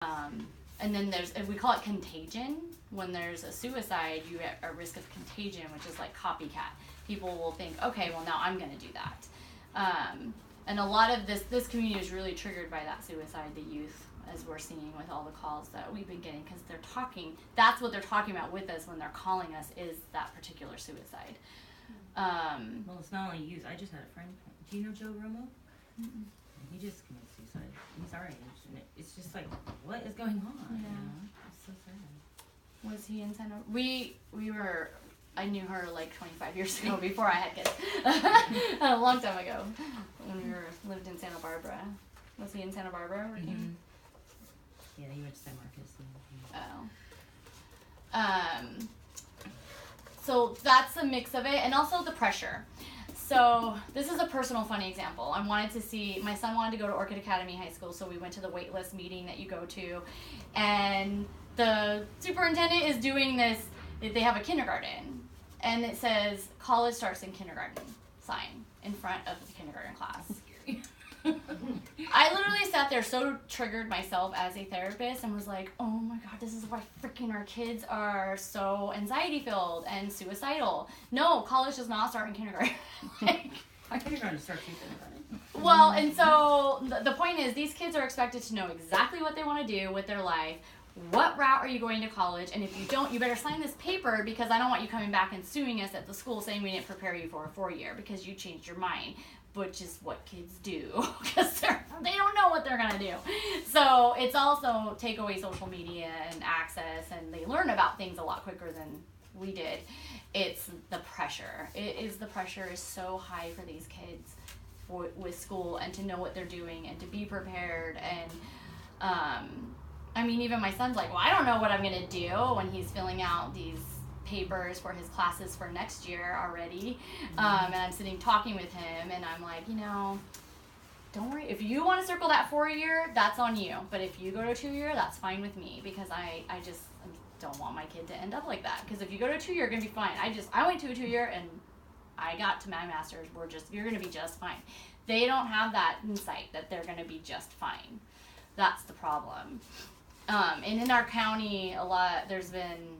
And then we call it contagion. When there's a suicide, you get a risk of contagion, which is like copycat. People will think, okay, well, now I'm going to do that. And a lot of this community is really triggered by that suicide, the youth, as we're seeing with all the calls that we've been getting, because that's what they're talking about with us when they're calling us, is that particular suicide. Well, it's not only youth. I just had a friend. Do you know Joe Romo? Mm-mm. He just committed suicide. He's our age, and it's just like, what is going on? Yeah. You know? It's so sad. Was he in Santa? I knew her like 25 years ago before I had kids. A long time ago, when we lived in Santa Barbara. Was he in Santa Barbara working? Mm-hmm. Yeah, he went to San Marcos. So that's a mix of it, and also the pressure. So this is a personal funny example. My son wanted to go to Orchid Academy High School, so we went to the waitlist meeting that you go to, and the superintendent is doing this. They have a kindergarten, and it says college starts in kindergarten sign in front of the kindergarten class. I literally sat there so triggered myself as a therapist and was like, oh my god, this is why freaking our kids are so anxiety filled and suicidal. No, college does not start in kindergarten. My kindergarten starts in kindergarten. Well, and so the point is, these kids are expected to know exactly what they want to do with their life. What route are you going to college? And if you don't, you better sign this paper, because I don't want you coming back and suing us at the school saying we didn't prepare you for a 4-year because you changed your mind, which is what kids do, because they don't know what they're going to do. So it's also take away social media and access, and they learn about things a lot quicker than we did. It's the pressure. The pressure is so high for these kids with school, and to know what they're doing and to be prepared. And I mean, even my son's like, well, I don't know what I'm going to do when he's filling out these papers for his classes for next year already. And I'm sitting talking with him, and I'm like, don't worry. If you want to circle that 4-year, that's on you. But if you go to a 2-year, that's fine with me, because I just don't want my kid to end up like that. Because if you go to a 2-year, you're going to be fine. I went to a 2-year, and I got to my master's. You're going to be just fine. They don't have that insight that they're going to be just fine. That's the problem. And in our county, there's been,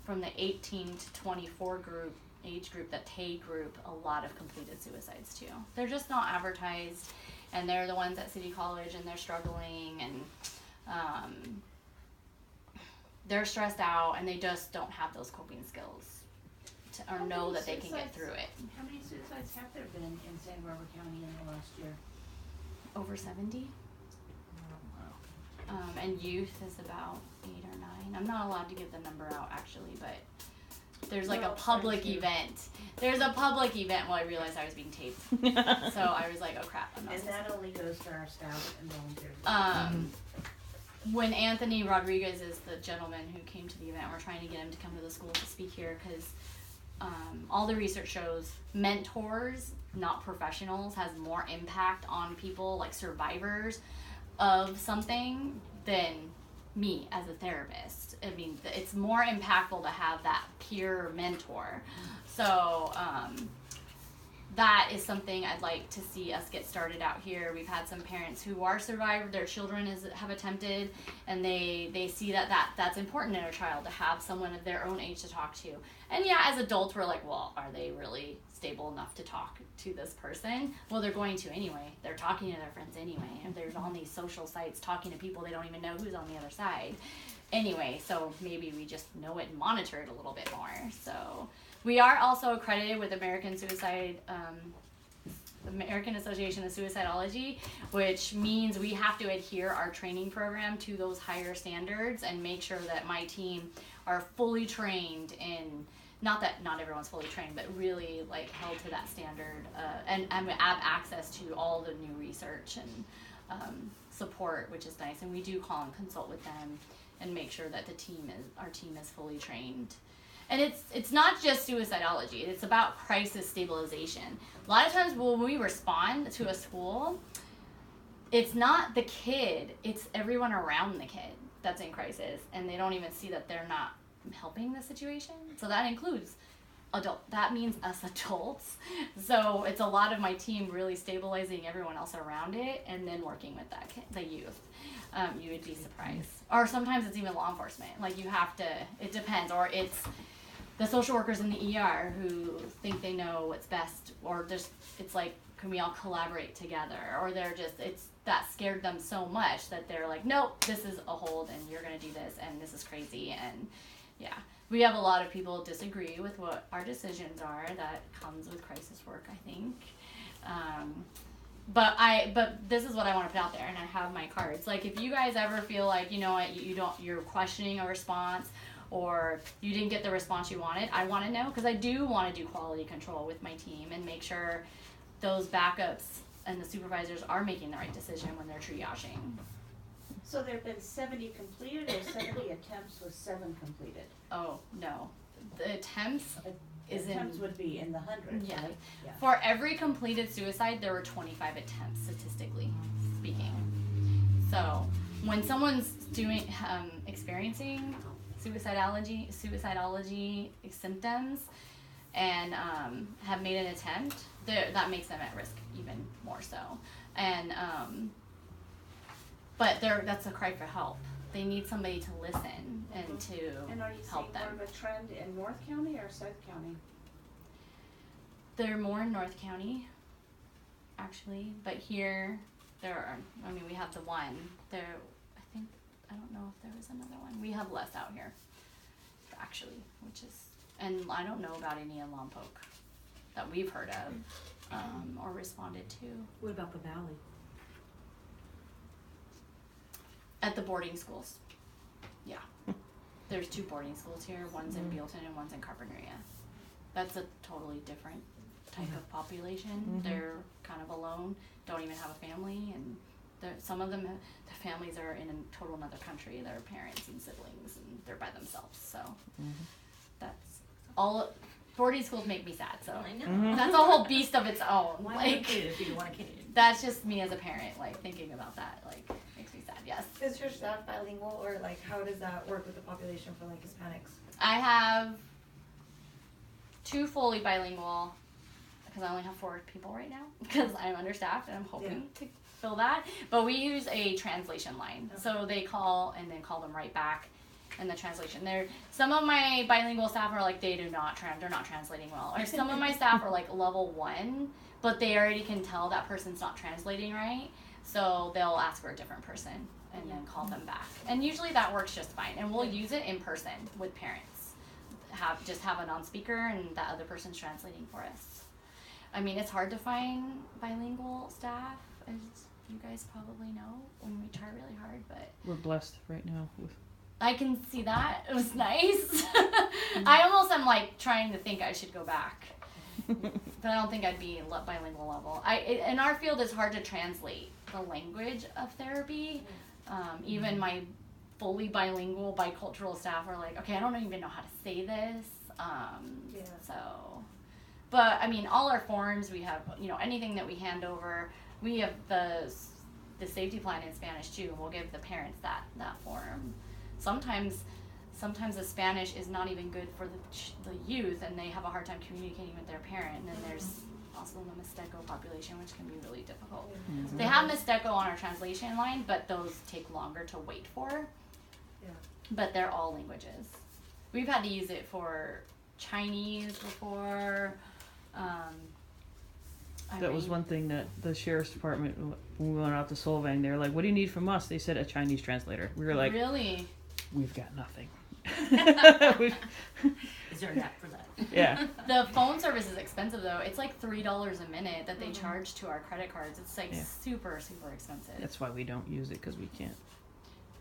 from the 18 to 24 age group, that TAY group, a lot of completed suicides too. They're just not advertised, and they're the ones at City College, and they're struggling, and they're stressed out, and they just don't have those coping skills or know that they can get through it. How many suicides have there been in Santa Barbara County in the last year? Over 70. And youth is about 8 or 9. I'm not allowed to give the number out, actually, but there's like a public event. There's a public event. Well, I realized I was being taped. So I was like, oh crap, I'm not. And that only goes to our staff and volunteers. When Anthony Rodriguez is the gentleman who came to the event, we're trying to get him to come to the school to speak here, because all the research shows mentors, not professionals, has more impact on people, like survivors of something, than me as a therapist. I mean, it's more impactful to have that peer mentor. So that is something I'd like to see us get started out here. We've had some parents who are survivors, their children have attempted, and they see that's important in a child, to have someone of their own age to talk to. And yeah, as adults, we're like, well, are they really stable enough to talk to this person? Well, they're going to anyway. They're talking to their friends anyway, and they're on these social sites talking to people they don't even know who's on the other side. Anyway, so maybe we just know it and monitor it a little bit more. So we are also accredited with American Association of Suicidology, which means we have to adhere our training program to those higher standards and make sure that my team are fully trained in, not that not everyone's fully trained, but really like held to that standard, and have access to all the new research and support, which is nice. And we do call and consult with them and make sure that our team is fully trained. And it's not just suicidology, it's about crisis stabilization. A lot of times when we respond to a school, it's not the kid, it's everyone around the kid that's in crisis, and they don't even see that they're not helping the situation. So that includes that means us adults. So it's a lot of my team really stabilizing everyone else around it and then working with the youth. You would be surprised. Or sometimes it's even law enforcement. Like you have to, it depends. Or it's the social workers in the ER who think they know what's best. Or it's like, can we all collaborate together? Or that scared them so much that they're like, nope, this is a hold and you're going to do this and this is crazy. And yeah. We have a lot of people disagree with what our decisions are. That comes with crisis work, I think. But this is what I want to put out there, and I have my cards. Like, if you guys ever feel like, you know what, you're questioning a response, or you didn't get the response you wanted, I want to know, because I do want to do quality control with my team and make sure those backups and the supervisors are making the right decision when they're triaging. So there have been 70 completed or 70 attempts with 7 completed? Oh, no. The attempts Attempts would be in the hundreds, yeah. right? Yeah. For every completed suicide, there were 25 attempts, statistically speaking. So when someone's experiencing suicidology symptoms and have made an attempt, that makes them at risk even more so. And but that's a cry for help. They need somebody to listen and to And are you help seeing them. more of a trend in North County or South County? They're more in North County, actually, but here we have the one. I don't know if there was another one. We have less out here, actually, and I don't know about any in Lompoc that we've heard of or responded to. What about the valley? At the boarding schools. Yeah. There's 2 boarding schools here. One's in Bealton and one's in Carpinteria. That's a totally different type of population. They're kind of alone, don't even have a family, and some of them, the families are in a total another country. They're parents and siblings, and they're by themselves. So that's all. Boarding schools make me sad. So I know. that's a whole beast of its own. Why Like, not kid if you don't want a kid? that's just me as a parent, like thinking about that, like makes me sad. Yes. Is your staff bilingual, or like how does that work with the population for like Hispanics? I have 2 fully bilingual, because I only have 4 people right now, because I'm understaffed and I'm hoping to fill that. But we use a translation line, so they call and then call them right back, and the translation. Some of my bilingual staff are like they're not translating well, or some of my staff are like level 1, but they already can tell that person's not translating right, so they'll ask for a different person and then call them back. And usually that works just fine, and we'll use it in person with parents. Have a non-speaker and that other person's translating for us. I mean, it's hard to find bilingual staff, as you guys probably know, when we try really hard, but We're blessed right now with. I can see that. It was nice. I almost am like trying to think I should go back, but I don't think I'd be bilingual level. In our field, it's hard to translate the language of therapy. Even my fully bilingual, bicultural staff are like, okay, I don't even know how to say this. So, but I mean, all our forms, we have, anything that we hand over, we have the safety plan in Spanish too. We'll give the parents that form. Sometimes the Spanish is not even good for the youth, and they have a hard time communicating with their parent. And then there's also the Mixteco population, which can be really difficult. Mm-hmm. They have Mixteco on our translation line, but those take longer to wait for. Yeah. But they're all languages. We've had to use it for Chinese before. That was one thing that the sheriff's department, when we went out to Solvang, they were like, "What do you need from us?" They said a Chinese translator. We were like, Really? "We've got nothing." Is there an app for that? Yeah. The phone service is expensive though. It's like $3 a minute that they charge to our credit cards. It's like super expensive. That's why we don't use it, because we can't.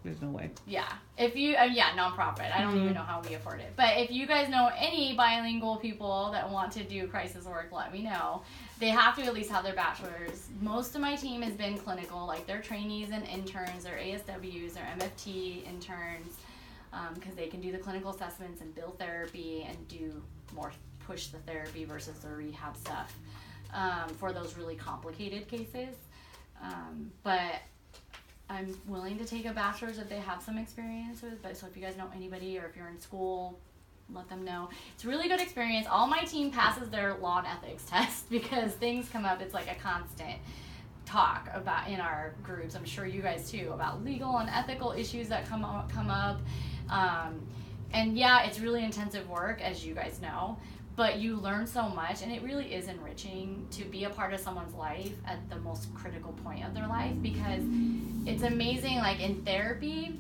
There's no way. Yeah. If you, nonprofit. I don't even know how we afford it. But if you guys know any bilingual people that want to do crisis work, let me know. They have to at least have their bachelor's. Most of my team has been clinical, like they're trainees and interns, they're ASWs, they're MFT interns, because they can do the clinical assessments and bill therapy and do more push the therapy versus the rehab stuff for those really complicated cases. But I'm willing to take a bachelor's if they have some experience with. But so if you guys know anybody, or if you're in school, let them know. It's a really good experience. All my team passes their law and ethics test because things come up. It's like a constant talk about in our groups. I'm sure you guys too, about legal and ethical issues that come up. And yeah, it's really intensive work, as you guys know, but you learn so much, and it really is enriching to be a part of someone's life at the most critical point of their life, because it's amazing, like in therapy,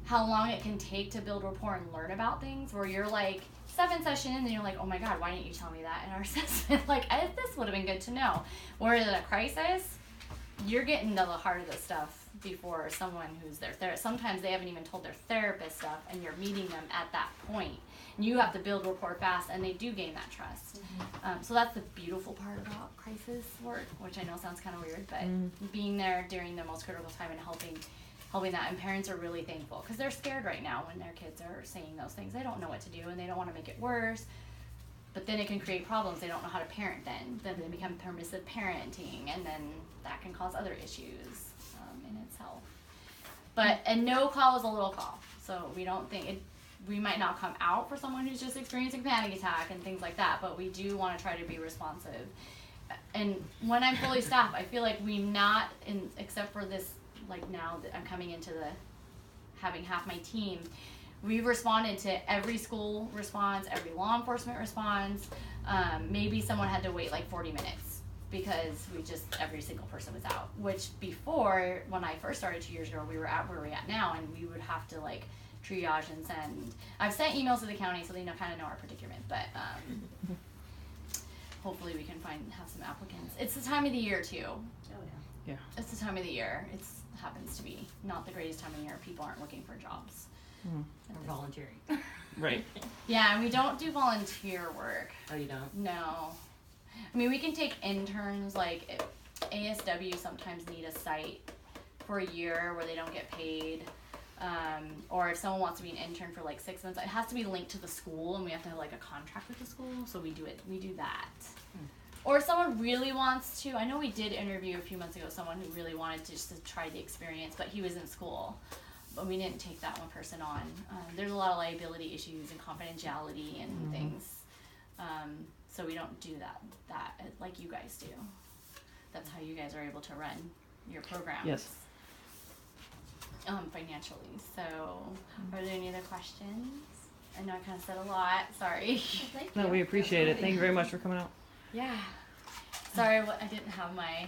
how long it can take to build rapport and learn about things, where you're like 7 sessions in and you're like, oh my God, why didn't you tell me that in our assessment? Like, this would have been good to know. Whereas in a crisis, you're getting to the heart of the stuff before someone who's their therapist. Sometimes they haven't even told their therapist stuff, and you're meeting them at that point. And you have to build rapport fast, and they do gain that trust. So that's the beautiful part about crisis work, which I know sounds kind of weird, but being there during the most critical time and helping that, and parents are really thankful because they're scared right now when their kids are saying those things. They don't know what to do, and they don't want to make it worse. But then it can create problems. They don't know how to parent then. Then they become permissive parenting, and then that can cause other issues in itself. But a no call is a little call. So we don't think it. We might not come out for someone who's just experiencing panic attack and things like that, but we do want to try to be responsive. And when I'm fully staffed, I feel like we not, except for this, like now that I'm coming into having half my team, we've responded to every school response, every law enforcement response. Maybe someone had to wait like 40 minutes because every single person was out. Which before, when I first started 2 years ago, we were at where we're at now, and we would have to like triage and send. I've sent emails to the county so they kind of know our predicament, but hopefully we can have some applicants. It's the time of the year too. Oh, yeah. It's the time of the year. It happens to be not the greatest time of year. People aren't looking for jobs. Or volunteering. Right. Yeah, and we don't do volunteer work. Oh, you don't? No. I mean, we can take interns, like ASW sometimes need a site for a year where they don't get paid. Or if someone wants to be an intern for like 6 months, it has to be linked to the school, and we have to have like a contract with the school, so we do that. Or if someone really wants to, I know we did interview a few months ago someone who really wanted to just to try the experience, but he was in school. But we didn't take that one person on. There's a lot of liability issues and confidentiality and things. So we don't do that like you guys do. That's how you guys are able to run your programs. Yes. Financially. So are there any other questions? I know I kind of said a lot. Sorry. Thank No, you. we appreciate it. Thank you very much for coming out. Yeah. Sorry, I didn't have my